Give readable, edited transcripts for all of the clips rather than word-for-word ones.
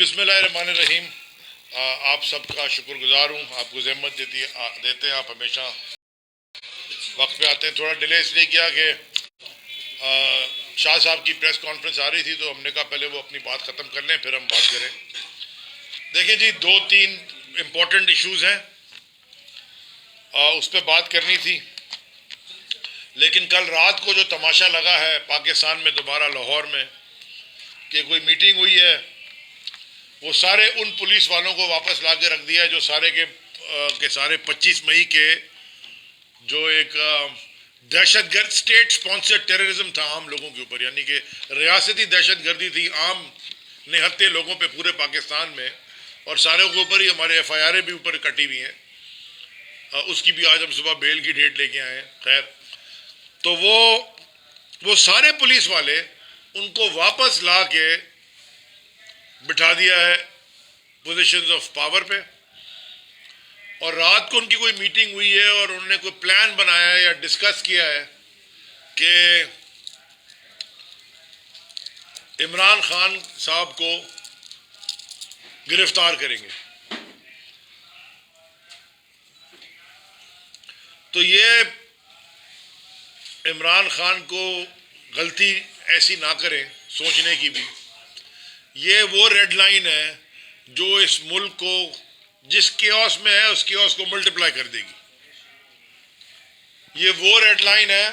بسم اللہ الرحمن الرحیم. آپ سب کا شکر گزار ہوں. آپ کو زحمت دیتے ہیں. آپ ہمیشہ وقت پہ آتے ہیں. تھوڑا ڈیلے اس لیے کیا کہ شاہ صاحب کی پریس کانفرنس آ رہی تھی تو ہم نے کہا پہلے وہ اپنی بات ختم کر لیں پھر ہم بات کریں. دیکھیں جی 2-3 امپورٹنٹ ایشوز ہیں اس پہ بات کرنی تھی. لیکن کل رات کو جو تماشا لگا ہے پاکستان میں دوبارہ لاہور میں کہ کوئی میٹنگ ہوئی ہے، وہ سارے ان پولیس والوں کو واپس لا کے رکھ دیا ہے جو سارے کے سارے 25 مئی کے جو ایک دہشت گرد اسٹیٹ اسپانسر ٹیررزم تھا عام لوگوں کے اوپر، یعنی کہ ریاستی دہشت گردی تھی عام نہتے لوگوں پہ پورے پاکستان میں، اور سارے کے اوپر ہی ہمارے ایف آئی آریں بھی اوپر کٹی ہوئی ہیں. اس کی بھی آج ہم صبح بیل کی ڈیٹ لے کے آئے ہیں. خیر، تو وہ سارے پولیس والے ان کو واپس لا کے بٹھا دیا ہے پوزیشنز آف پاور پہ، اور رات کو ان کی کوئی میٹنگ ہوئی ہے اور انہوں نے کوئی پلان بنایا ہے یا ڈسکس کیا ہے کہ عمران خان صاحب کو گرفتار کریں گے. تو یہ عمران خان کو غلطی ایسی نہ کریں سوچنے کی بھی. یہ وہ ریڈ لائن ہے جو اس ملک کو جس کیوس میں ہے اس کیوس کو ملٹیپلائی کر دے گی. یہ وہ ریڈ لائن ہے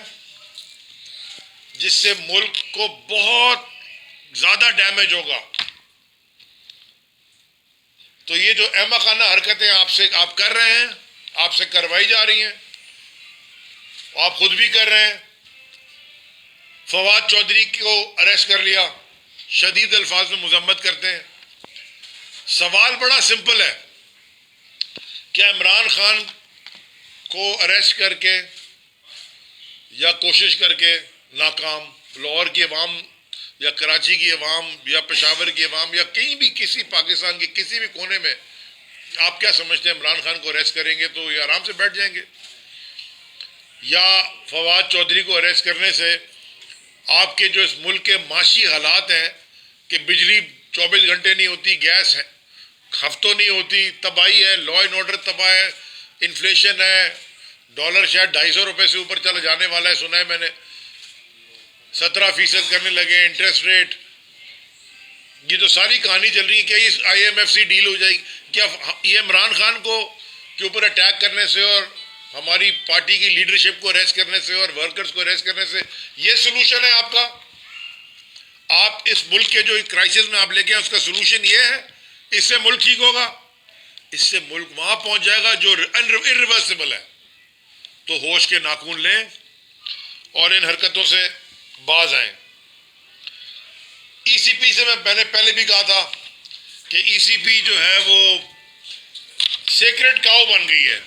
جس سے ملک کو بہت زیادہ ڈیمیج ہوگا. تو یہ جو احمقانہ حرکتیں آپ کر رہے ہیں، آپ سے کروائی جا رہی ہیں، آپ خود بھی کر رہے ہیں. فواد چودھری کو اریسٹ کر لیا، شدید الفاظ میں مذمت کرتے ہیں. سوال بڑا سمپل ہے، کیا عمران خان کو اریسٹ کر کے یا کوشش کر کے ناکام لاہور کی عوام یا کراچی کی عوام یا پشاور کی عوام یا کہیں بھی کسی پاکستان کے کسی بھی کونے میں آپ کیا سمجھتے ہیں عمران خان کو اریسٹ کریں گے تو یہ آرام سے بیٹھ جائیں گے؟ یا فواد چودھری کو اریسٹ کرنے سے آپ کے جو اس ملک کے معاشی حالات ہیں کہ بجلی 24 گھنٹے نہیں ہوتی، گیس ہے ہفتوں نہیں ہوتی، تباہی ہے، لا اینڈ آرڈر تباہ ہے، انفلیشن ہے، ڈالر شاید 250 روپے سے اوپر چلا جانے والا ہے، سنا ہے میں نے، 17% کرنے لگے انٹرسٹ ریٹ. یہ تو ساری کہانی چل رہی ہے. کیا یہ آئی ایم ایف سی ڈیل ہو جائے گی؟ کیا یہ عمران خان کو کے اوپر اٹیک کرنے سے اور ہماری پارٹی کی لیڈرشپ کو اریسٹ کرنے سے اور ورکرز کو اریسٹ کرنے سے یہ سلوشن ہے آپ کا؟ آپ اس ملک کے جو کرائسس میں آپ لے کے ہیں اس کا سلوشن یہ ہے اس سے ملک ٹھیک ہوگا؟ اس سے ملک وہاں پہنچ جائے گا جو irreversible ہے. تو ہوش کے ناخن لیں اور ان حرکتوں سے باز آئیں. ای سی پی سے میں نے پہلے بھی کہا تھا کہ ای سی پی جو ہے وہ سیکرٹ کاؤ بن گئی ہے.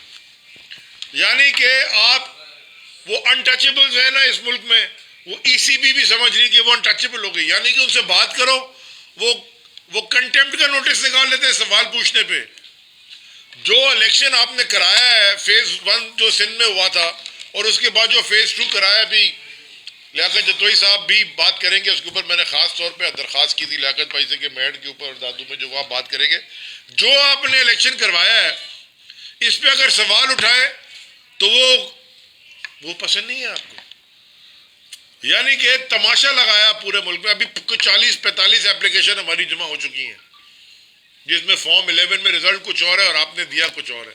یعنی کہ آپ وہ انٹچیبلز ہیں نا اس ملک میں، وہ ای سی پی بھی سمجھ رہی کہ وہ انٹچیبل ہو گئی. یعنی کہ ان سے بات کرو وہ کنٹمپٹ کا نوٹس نکال لیتے ہیں سوال پوچھنے پہ. جو الیکشن آپ نے کرایا ہے فیز 1 جو سندھ میں ہوا تھا اور اس کے بعد جو فیز 2 کرایا بھی، لیاقت جتوئی صاحب بھی بات کریں گے اس کے اوپر. میں نے خاص طور پہ درخواست کی تھی لیاقت بھائی سے کہ میڈ کے اوپر اور دادو میں جو آپ بات کریں گے. جو آپ نے الیکشن کروایا ہے اس پہ اگر سوال اٹھائے تو وہ پسند نہیں ہے آپ کو. یعنی کہ تماشا لگایا پورے ملک میں. ابھی 40-45 اپلیکیشن ہماری جمع ہو چکی ہیں جس میں فارم 11 میں رزلٹ کچھ اور ہے اور آپ نے دیا کچھ اور ہے.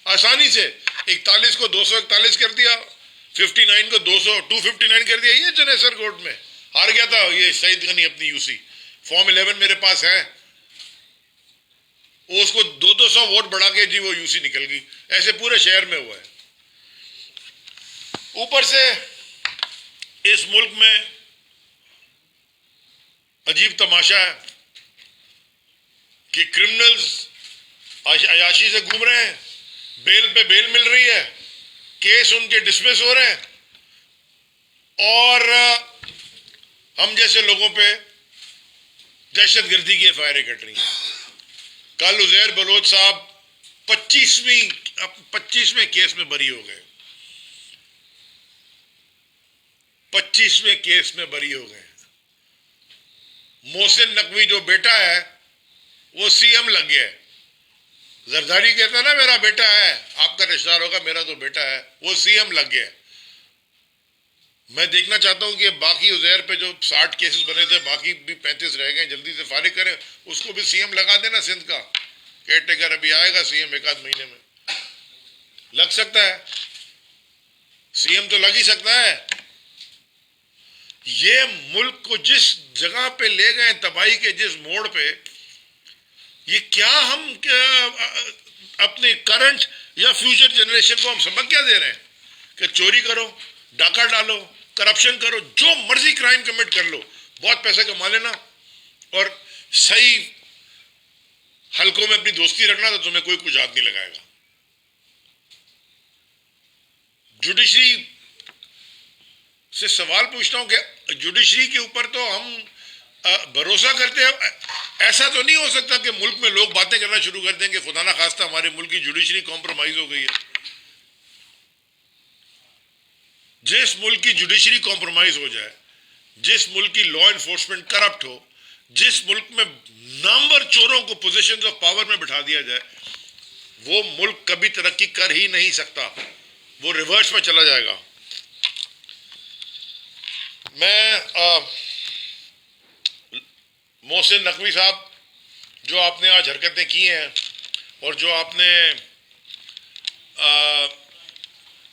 آسانی سے 41 کو 241 کر دیا، 59 کو 259 کر دیا. یہ چنیسر کورٹ میں ہار گیا تھا یہ سعید غنی اپنی یو سی. فارم 11 میرے پاس ہے، وہ اس کو 200 ووٹ بڑھا کے جی وہ یو سی نکل گئی. ایسے پورے شہر میں ہوا ہے. اوپر سے اس ملک میں عجیب تماشا ہے کہ کرمنلز عیاشی سے گھوم رہے ہیں، بیل پہ بیل مل رہی ہے، کیس ان کے ڈسمس ہو رہے ہیں، اور ہم جیسے لوگوں پہ دہشت گردی کی ایف آئی آریں کٹ رہی ہیں. کل عزیر بلوچ صاحب 25ویں کیس میں بری ہو گئے. 25ویں کیس میں بری ہو گئے. محسن نقوی جو بیٹا ہے سی ایم لگ گیا ہے. زرداری کہتا ہے نا میرا بیٹا ہے, آپ کا رشتہ دار ہوگا, میرا تو بیٹا ہے, وہ سی ایم لگ گیا ہے. میں دیکھنا چاہتا ہوں کہ باقی عزیر پہ جو 60 کیسز بنے تھے, باقی بھی 35 رہ گئے, جلدی سے فارغ کریں, اس کو بھی سی ایم لگا دینا سندھ کا. کیئر ٹیکر ابھی آئے گا سی ایم ایک آدھ مہینے میں, لگ سکتا ہے, سی ایم تو لگ ہی سکتا ہے. یہ ملک کو جس جگہ پہ لے گئے, تباہی کے جس موڑ پہ, یہ کیا ہم اپنے کرنٹ یا فیوچر جنریشن کو ہم سبق کیا دے رہے ہیں کہ چوری کرو, ڈاکہ ڈالو, کرپشن کرو, جو مرضی کرائم کمٹ کر لو, بہت پیسہ کما لینا, اور صحیح حلقوں میں اپنی دوستی رکھنا, تو تمہیں کوئی کچھ ہاتھ نہیں لگائے گا. جوڈیشری سے سوال پوچھتا ہوں کہ جوڈیشری کے اوپر تو ہم بھروسہ کرتے ہیں. ایسا تو نہیں ہو سکتا کہ ملک میں لوگ باتیں کرنا شروع کر دیں کہ خدا نہ خواستہ ہمارے ملک کی جوڈیشری کمپرومائز ہو گئی ہے. جس ملک کی جوڈیشری کمپرومائز ہو جائے, جس ملک کی لا انفورسمنٹ کرپٹ ہو, جس ملک میں نامور چوروں کو پوزیشنز آف پاور میں بٹھا دیا جائے, وہ ملک کبھی ترقی کر ہی نہیں سکتا, وہ ریورس میں چلا جائے گا. میں محسن نقوی صاحب, جو آپ نے آج حرکتیں کی ہیں اور جو آپ نے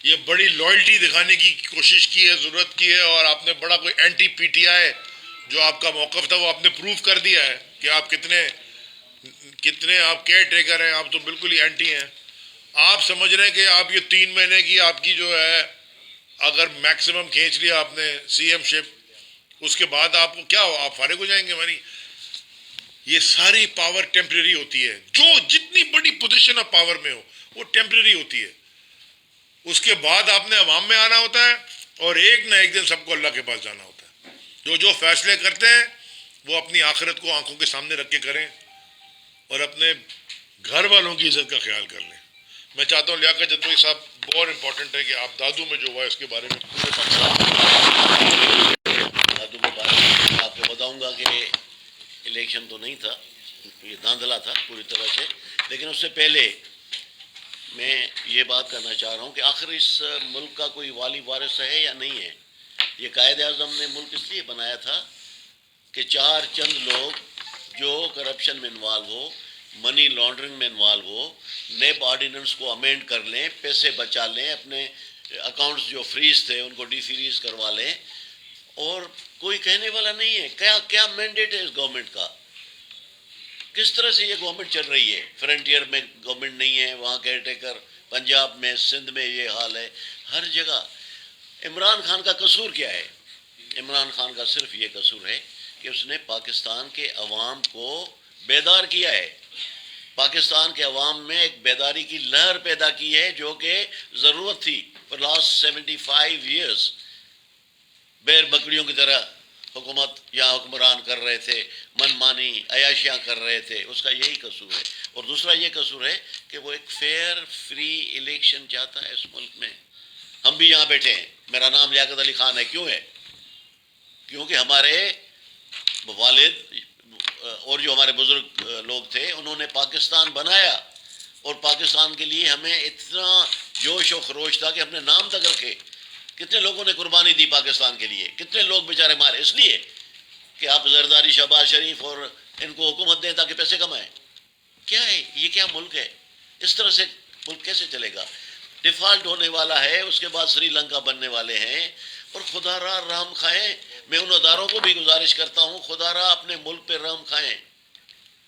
یہ بڑی لائلٹی دکھانے کی کوشش کی ہے, ضرورت کی ہے, اور آپ نے بڑا کوئی اینٹی پی ٹی آئی جو آپ کا موقف تھا وہ آپ نے پروف کر دیا ہے کہ آپ کتنے آپ کیئر ٹیکر ہیں, آپ تو بالکل ہی اینٹی ہیں. آپ سمجھ رہے ہیں کہ آپ یہ 3 مہینے کی آپ کی جو ہے, اگر میکسیمم کھینچ لیا آپ نے سی ایم شپ, اس کے بعد آپ کو کیا ہو, آپ فارغ ہو جائیں گے ہماری. یہ ساری پاور ٹیمپریری ہوتی ہے, جو جتنی بڑی پوزیشن آف پاور میں ہو وہ ٹیمپریری ہوتی ہے. اس کے بعد آپ نے عوام میں آنا ہوتا ہے, اور ایک نہ ایک دن سب کو اللہ کے پاس جانا ہوتا ہے. جو فیصلے کرتے ہیں وہ اپنی آخرت کو آنکھوں کے سامنے رکھ کے کریں, اور اپنے گھر والوں کی عزت کا خیال کر لیں. میں چاہتا ہوں لیاقت جتوئی صاحب, بہت امپورٹنٹ ہے کہ آپ دادو میں جو ہوا ہے اس کے بارے میں پورے دادو کے بارے میں آپ کو بتاؤں گا کہ الیکشن تو نہیں تھا, یہ دھاندلا تھا پوری طرح سے. لیکن اس سے پہلے میں یہ بات کرنا چاہ رہا ہوں کہ آخر اس ملک کا کوئی والی وارث ہے یا نہیں ہے. یہ قائد اعظم نے ملک اس لیے بنایا تھا کہ 4 چند لوگ جو کرپشن میں انوالو ہو, منی لانڈرنگ میں انوالو ہو, نیب آرڈیننس کو امینڈ کر لیں, پیسے بچا لیں, اپنے اکاؤنٹس جو فریز تھے ان کو ڈی فریز کروا لیں, اور کوئی کہنے والا نہیں ہے. کیا مینڈیٹ ہے اس گورنمنٹ کا, کس طرح سے یہ گورنمنٹ چل رہی ہے. فرنٹیئر میں گورنمنٹ نہیں ہے, وہاں کیئر ٹیکر, پنجاب میں, سندھ میں یہ حال ہے, ہر جگہ. عمران خان کا قصور کیا ہے؟ عمران خان کا صرف یہ قصور ہے کہ اس نے پاکستان کے عوام کو بیدار کیا ہے. پاکستان کے عوام میں ایک بیداری کی لہر پیدا کی ہے جو کہ ضرورت تھی. for last 75 years بیر بکریوں کی طرح حکومت یا حکمران کر رہے تھے, من مانی عیاشیاں کر رہے تھے. اس کا یہی قصور ہے. اور دوسرا یہ قصور ہے کہ وہ ایک فیئر فری الیکشن چاہتا ہے اس ملک میں. ہم بھی یہاں بیٹھے ہیں, میرا نام لیاقت علی خان ہے. کیوں ہے؟ کیونکہ ہمارے والد اور جو ہمارے بزرگ لوگ تھے انہوں نے پاکستان بنایا, اور پاکستان کے لیے ہمیں اتنا جوش و خروش تھا کہ ہم نے نام تک رکھے. کتنے لوگوں نے قربانی دی پاکستان کے لیے, کتنے لوگ بیچارے مارے اس لیے کہ آپ زرداری, شہباز شریف اور ان کو حکومت دیں تاکہ پیسے کمائیں. کیا ہے یہ, کیا ملک ہے؟ اس طرح سے ملک کیسے چلے گا؟ ڈیفالٹ ہونے والا ہے, اس کے بعد سری لنکا بننے والے ہیں. اور خدا را رحم کھائیں. میں ان اداروں کو بھی گزارش کرتا ہوں, خدا را اپنے ملک پہ رحم کھائیں.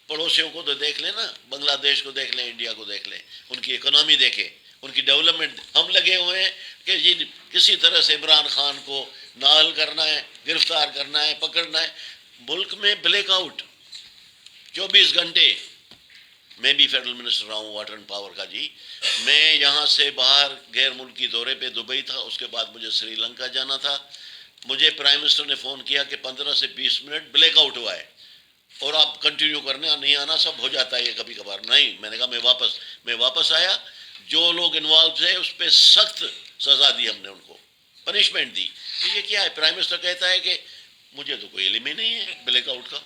پڑوسیوں کو تو دیکھ لیں نا, بنگلہ دیش کو دیکھ لیں, انڈیا کو دیکھ لیں, ان کی اکنامی دیکھیں, ان کی ڈیولپمنٹ. ہم لگے ہوئے ہیں کہ یہ کسی طرح سے عمران خان کو نااہل کرنا ہے, گرفتار کرنا ہے, پکڑنا ہے. ملک میں بلیک آؤٹ 24 گھنٹے. میں بھی فیڈرل منسٹر رہا ہوں واٹر اینڈ پاور کا. جی میں یہاں سے باہر غیر ملکی دورے پہ دبئی تھا, اس کے بعد مجھے سری لنکا جانا تھا. مجھے پرائم منسٹر نے فون کیا کہ 15 سے 20 منٹ بلیک آؤٹ ہوا ہے اور آپ کنٹینیو کرنے, نہیں آنا, سب ہو جاتا ہے یہ کبھی کبھار. نہیں, میں نے کہا میں واپس آیا. جو لوگ انوالو تھے اس پہ سخت سزا دی ہم نے, ان کو پنشمنٹ دی. یہ کیا ہے؟ پرائم منسٹر کہتا ہے کہ مجھے تو کوئی علم ہی نہیں ہے بلیک آؤٹ کا.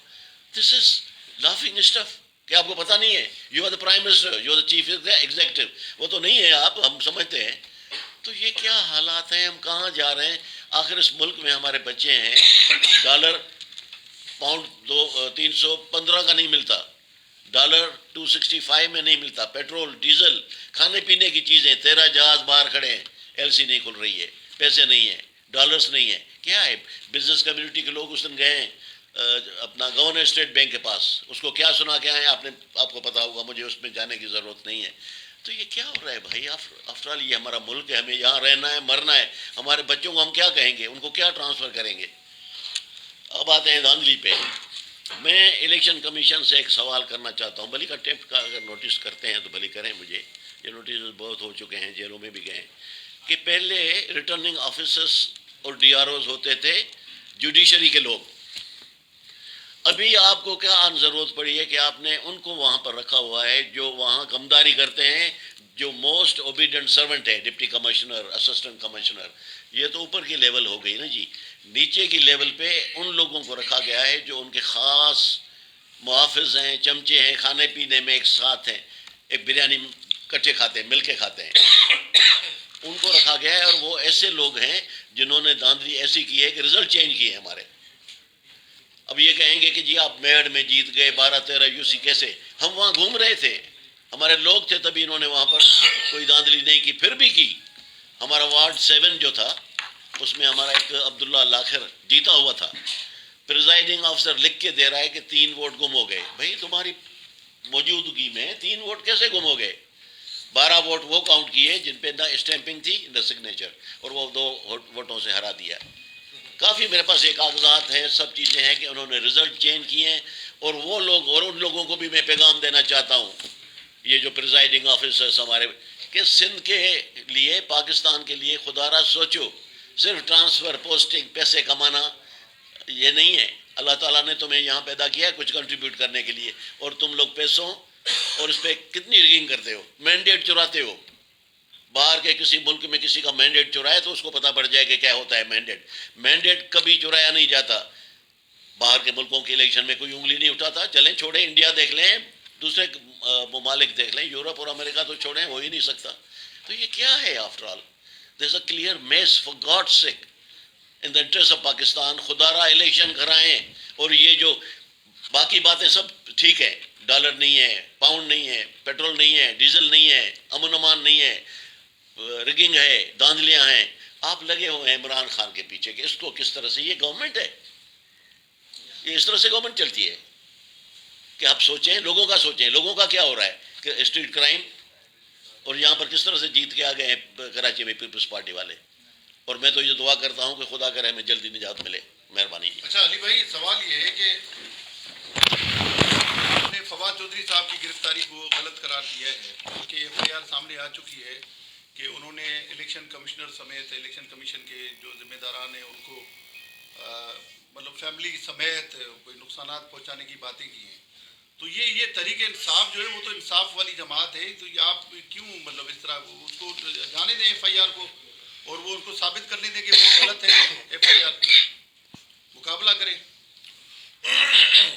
This is laughing stuff. کہ آپ کو پتہ نہیں ہے؟ You are the prime minister, you are the chief executive, وہ تو نہیں ہے آپ، ہم سمجھتے ہیں. تو یہ کیا حالات ہیں؟ ہم کہاں جا رہے ہیں؟ آخر اس ملک میں ہمارے بچے ہیں، ڈالر پاؤنڈ 315 کا نہیں ملتا، ڈالر 265 میں نہیں ملتا، پیٹرول ڈیزل کھانے پینے کی چیزیں، 13 جہاز باہر کھڑے ہیں، ایل سی نہیں کھل رہی ہے، پیسے نہیں ہیں، ڈالرز نہیں ہیں. کیا ہے؟ بزنس کمیونٹی کے لوگ اس دن گئے ہیں اپنا گورنر اسٹیٹ بینک کے پاس، اس کو کیا سنا کے آئے آپ کو پتا ہوگا، مجھے اس میں جانے کی ضرورت نہیں ہے. تو یہ کیا ہو رہا ہے بھائی؟ آفٹر آل یہ ہمارا ملک ہے، ہمیں یہاں رہنا ہے، مرنا ہے. ہمارے بچوں کو ہم کیا کہیں گے؟ ان کو کیا ٹرانسفر کریں گے؟ اب آتے ہیں دھاندلی پہ. میں الیکشن کمیشن سے ایک سوال کرنا چاہتا ہوں، بھلی کا ٹیپ کا اگر نوٹس کرتے ہیں تو بھلی کریں. مجھے یہ نوٹس بہت ہو چکے ہیں، جیلوں میں بھی گئے ہیں، کہ پہلے ریٹرننگ آفیسرس اور ڈی آر اوز ہوتے تھے جوڈیشری کے لوگ. ابھی آپ کو کیا ضرورت پڑی ہے کہ آپ نے ان کو وہاں پر رکھا ہوا ہے جو وہاں کمداری کرتے ہیں، جو موسٹ اوبیڈینٹ سرونٹ ہے، ڈپٹی کمشنر، اسسٹنٹ کمشنر. یہ تو اوپر کی لیول ہو گئی نا جی. نیچے کی لیول پہ ان لوگوں کو رکھا گیا ہے جو ان کے خاص محافظ ہیں، چمچے ہیں، کھانے پینے میں ایک ساتھ ہیں، ایک بریانی کٹھے کھاتے ہیں، مل کے کھاتے ہیں. ان کو رکھا گیا ہے، اور وہ ایسے لوگ ہیں جنہوں نے دھاندلی ایسی کی ہے کہ رزلٹ چینج کیے ہیں ہمارے. اب یہ کہیں گے کہ جی آپ میڈ میں جیت گئے 12-13 یو سی، کیسے؟ ہم وہاں گھوم رہے تھے، ہمارے لوگ تھے، تبھی انہوں نے وہاں پر کوئی دھاندلی نہیں کی. پھر بھی کی. ہمارا وارڈ 7 جو تھا اس میں ہمارا ایک عبداللہ لاکھر جیتا ہوا تھا. پریزائڈنگ آفیسر لکھ کے دے رہا ہے کہ 3 ووٹ گم ہو گئے. بھائی تمہاری موجودگی میں 3 ووٹ کیسے گم ہو گئے؟ 12 ووٹ وہ کاؤنٹ کیے جن پہ نہ اسٹیمپنگ تھی نہ سگنیچر، اور وہ 2 ووٹوں سے ہرا دیا. کافی میرے پاس ایک کاغذات ہیں، سب چیزیں ہیں کہ انہوں نے رزلٹ چینج کیے ہیں. اور وہ لوگ، اور ان لوگوں کو بھی میں پیغام دینا چاہتا ہوں، یہ جو پریزائڈنگ آفیسرس ہمارے، کہ سندھ کے لیے، پاکستان کے لیے خدا را سوچو. صرف ٹرانسفر، پوسٹنگ، پیسے کمانا یہ نہیں ہے. اللہ تعالیٰ نے تمہیں یہاں پیدا کیا ہے کچھ کنٹریبیوٹ کرنے کے لیے، اور تم لوگ پیسوں اور اس پہ کتنی ریگنگ کرتے ہو، مینڈیٹ چراتے ہو. باہر کے کسی ملک میں کسی کا مینڈیٹ چرائے تو اس کو پتہ پڑ جائے کہ کیا ہوتا ہے مینڈیٹ. مینڈیٹ کبھی چرایا نہیں جاتا. باہر کے ملکوں کے الیکشن میں کوئی انگلی نہیں اٹھاتا. چلیں چھوڑیں، انڈیا دیکھ لیں، دوسرے ممالک دیکھ لیں، یورپ اور امریکہ تو چھوڑیں، ہو ہی نہیں سکتا. تو یہ کیا ہے؟ After all there is a clear mess, for God sake, in the interest of Pakistan خدا را الیکشن کرائیں. اور یہ جو باقی باتیں سب ٹھیک ہے، ڈالر نہیں ہے، پاؤنڈ نہیں ہے، پیٹرول نہیں ہے، ڈیزل نہیں ہے، امن امان نہیں ہے، رگنگ ہے، دھاندلیاں ہیں. آپ لگے ہوئے ہیں عمران خان کے پیچھے کہ اس کو کس طرح سے، یہ گورنمنٹ ہے، یہ اس طرح سے گورنمنٹ چلتی ہے کہ آپ سوچیں، لوگوں کا سوچیں. لوگوں کا کیا ہو رہا ہے کہ اسٹریٹ کرائم، اور یہاں پر کس طرح سے جیت کے آ گئے ہیں کراچی میں پیپلز پارٹی والے. اور میں تو یہ دعا کرتا ہوں کہ خدا کرے ہمیں جلدی نجات ملے. مہربانی جی. اچھا علی بھائی، سوال یہ ہے کہ آپ نے فواد چودھری صاحب کی گرفتاری کو غلط قرار دیا ہے، بلکہ ایف آئی آر سامنے آ چکی ہے کہ انہوں نے الیکشن کمشنر سمیت الیکشن کمیشن کے جو ذمہ داران ہیں ان کو مطلب فیملی سمیت کوئی نقصانات پہنچانے کی باتیں کی ہیں. تو یہ تحریک انصاف جو ہے وہ تو انصاف والی جماعت ہے، تو یہ آپ کیوں مطلب اس طرح اس کو جانے دیں ایف آئی آر کو، اور وہ ان کو ثابت کرنے دیں کہ وہ غلط ہے، ایف آئی آر مقابلہ کریں،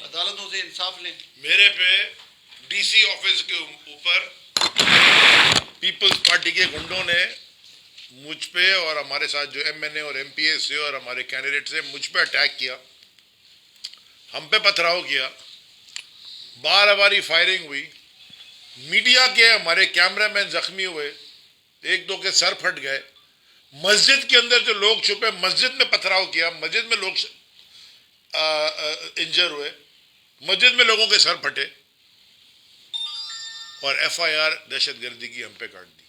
عدالتوں سے انصاف لیں. میرے پہ ڈی سی آفس کے اوپر پیپلز پارٹی کے گنڈوں نے مجھ پہ اور ہمارے ساتھ جو ایم این اے اور ایم پی اے سے اور ہمارے کینڈیڈیٹ سے مجھ پہ اٹیک کیا، ہم پہ پتھراؤ کیا، بار باری فائرنگ ہوئی. میڈیا کے ہمارے کیمرہ مین زخمی ہوئے، 1-2 کے سر پھٹ گئے. مسجد کے اندر جو لوگ چھپے، مسجد میں پتھراؤ کیا، مسجد میں لوگ انجر ہوئے، مسجد میں لوگوں کے سر پھٹے، اور ایف آئی آر دہشت گردی کی ہم پہ کاٹ دی.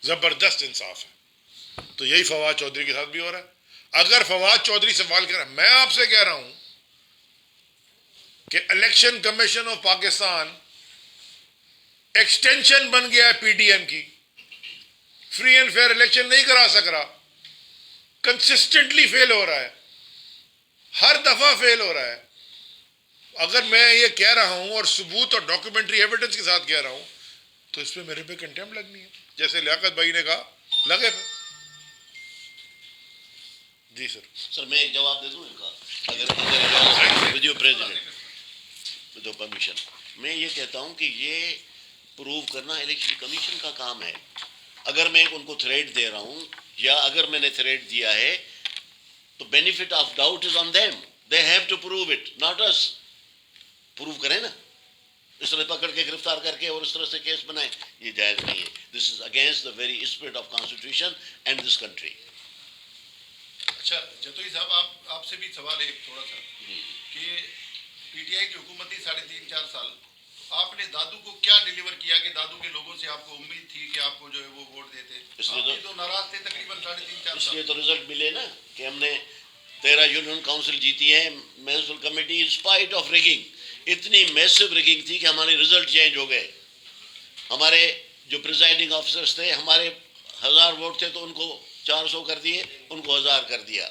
زبردست انصاف ہے. تو یہی فواد چودھری کے ساتھ بھی ہو رہا ہے. اگر فواد چودھری سوال کر رہا ہے، میں آپ سے کہہ رہا ہوں کہ election commission of Pakistan extension بن گیا ہے پی ڈی ایم کی، فری اینڈ فیئر الیکشن نہیں کرا سک رہا، کنسسٹنٹلی فیل ہو رہا ہے، ہر دفعہ فیل ہو رہا ہے. اگر میں یہ کہہ رہا ہوں اور ثبوت اور ڈاکیومنٹری ایویڈنس کے ساتھ کہہ رہا ہوں تو اس پہ میرے پہ کنٹیمپٹ لگنی ہے، جیسے لیاقت بھائی نے کہا لگے پہ. جی سر میں ایک جواب دے دوں ان کا، اگر ویڈیو پریزیڈنٹ ود پرمیشن. میں یہ کہتا ہوں کہ یہ پروو کرنا الیکشن کمیشن کا کام ہے. اگر میں ان کو تھریٹ دے رہا ہوں یا اگر میں نے تھریٹ دیا ہے تو benefit of doubt is on them. They have to prove it, not us. Prove کریں نا, اس طرح پکڑ کے گرفتار کر کے اور اس طرح سے کیس بنائیں, یہ جائز نہیں ہے. This is against the very spirit of constitution and this country. اچھا جتوئی صاحب, آپ سے بھی سوال ہے تھوڑا سا کہ پی ٹی آئی کی حکومت تھی 3.5-4 سال, آپ نے دادو کو کیا ڈیلیور کیا کہ دادو کے لوگوں سے آپ کو امید تھی کہ آپ کو جو ہے وہ ووٹ دیتے؟ آپ تو ناراض تھے تقریباً 3.5-4 سال. اس لیے تو رزلٹ ملے نا کہ ہم نے 13 یونین کاؤنسل جیتی ہے. Municipal committee in spite of rigging, اتنی میسو ریگنگ تھی کہ ہمارے رزلٹ چینج ہو گئے. ہمارے جو پریزائڈنگ آفیسرس تھے, ہمارے 1000 ووٹ تھے تو ان کو 400 کر دیے, ان کو 1000 کر دیا.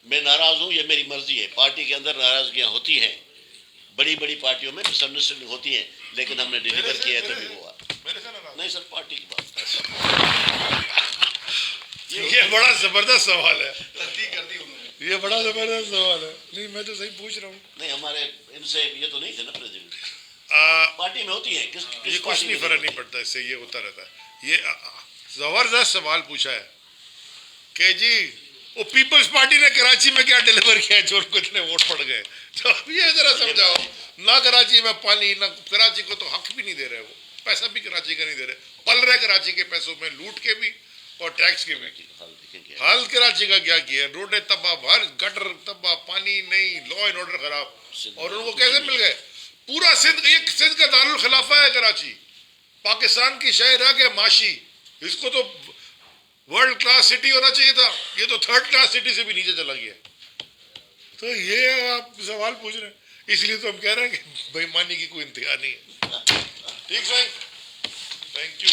میں ناراض ہوں, یہ میری مرضی ہے. پارٹی کے اندر ناراضگیاں ہوتی ہیں, بڑی بڑی پارٹیوں میں مس انڈرسٹینڈنگ ہوتی ہیں, لیکن ہم نے ڈیلیور کیا ہے تبھی ہوا. نہیں سر, پارٹی کی بات. یہ بڑا زبردست سوال ہے, تصدیق کر دی انہوں نے. یہ بڑا زبردست سوال ہے. نہیں میں تو صحیح پوچھ رہا ہوں. نہیں, ہمارے ان سے یہ تو نہیں تھے نا پریزیڈنٹ, پارٹی میں ہوتی ہے. یہ کچھ نہیں فرق نہیں پڑتا, اس سے یہ ہوتا رہتا ہے. یہ زبردست سوال پوچھا ہے کہ جی وہ پیپلز پارٹی نے کراچی میں کیا ڈیلیور کیا ہے جو ان کو اتنے ووٹ پڑ گئے. تو اب یہ ذرا سمجھاؤ, نہ کراچی میں پانی, نہ کراچی کو تو حق بھی نہیں دے رہے, وہ پیسہ بھی کراچی کا نہیں دے رہے, پل رہے کراچی کے پیسوں میں, لوٹ کے بھی اور ٹیکس کے بھی. حال کراچی کا کیا کیا, روڈیں تباہ, ہر گٹر تباہ, پانی نہیں, لا اینڈ آرڈر خراب. اور ان کو کیسے مل گئے؟ پورا سندھ, ایک سندھ کا دارالخلافہ ہے کراچی, پاکستان کی شہر ہے کہ معاشی, اس کو تو ورلڈ کلاس سٹی ہونا چاہیے تھا, یہ تو 3rd کلاس سٹی سے بھی نیچے چلا گیا. تو یہ آپ سوال پوچھ رہے ہیں, اس لیے تو ہم کہہ رہے ہیں کہ بےایمانی کی کوئی انتہا نہیں ہے. ٹھیک صحیح, تھینک یو.